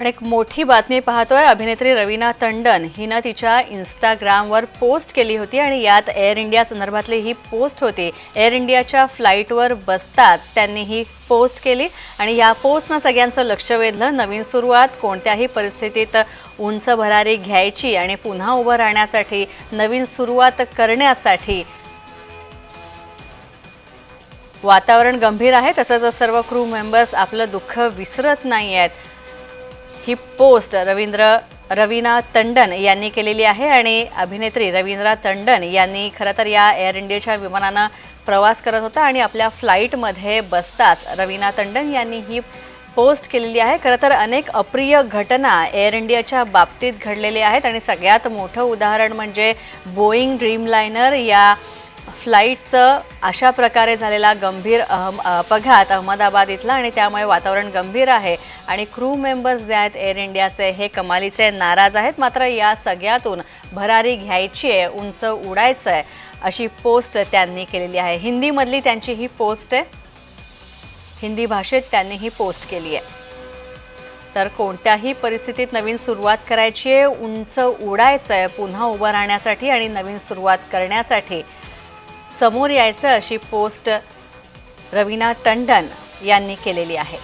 पण एक मोठी बातमी पाहतोय। अभिनेत्री रवीना टंडन हिने तिच्या इंस्टाग्रामवर पोस्ट केली होती आणि यात एअर इंडिया संदर्भातली ही पोस्ट होती। एअर इंडियाच्या फ्लाईटवर बसताच त्यांनी ही पोस्ट केली आणि या पोस्टने सगळ्यांचं लक्ष वेधलं। नवीन सुरुवात, कोणत्याही परिस्थितीत उंच भरारी घ्यायची आणि पुन्हा उभं राहण्यासाठी, नवीन सुरुवात करण्यासाठी वातावरण गंभीर आहे। तसंच सर्व क्रू मेंबर्स आपलं दुःख विसरत नाहीयेत। ही पोस्ट रवीना टंडन यांनी केलेली आहे आणि अभिनेत्री रवीना टंडन यांनी खरं तर या एअर इंडियाच्या विमानानं प्रवास करत होता आणि आपल्या फ्लाईटमध्ये बसताच रवीना टंडन यांनी ही पोस्ट केलेली आहे। खरं तर अनेक अप्रिय घटना एअर इंडियाच्या बाबतीत घडलेल्या आहेत आणि सगळ्यात मोठं उदाहरण म्हणजे बोईंग ड्रीमलाइनर या फ्लाईटचं अशा प्रकारे झालेला गंभीर अपघात अहमदाबाद इथला आणि त्यामुळे वातावरण गंभीर आहे आणि क्रू मेंबर्स जे आहेत एअर इंडियाचे हे कमालीचे नाराज आहेत। मात्र या सगळ्यातून भरारी घ्यायची आहे, उंच उडायचं आहे अशी पोस्ट त्यांनी केलेली आहे। हिंदीमधली त्यांची ही पोस्ट आहे, हिंदी भाषेत त्यांनी ही पोस्ट केली आहे। तर कोणत्याही परिस्थितीत नवीन सुरुवात करायची आहे, उंच उडायचं आहे पुन्हा उभं राहण्यासाठी आणि नवीन सुरुवात करण्यासाठी समोर यायचं अशी पोस्ट रवीना टंडन यांनी केलेली आहे।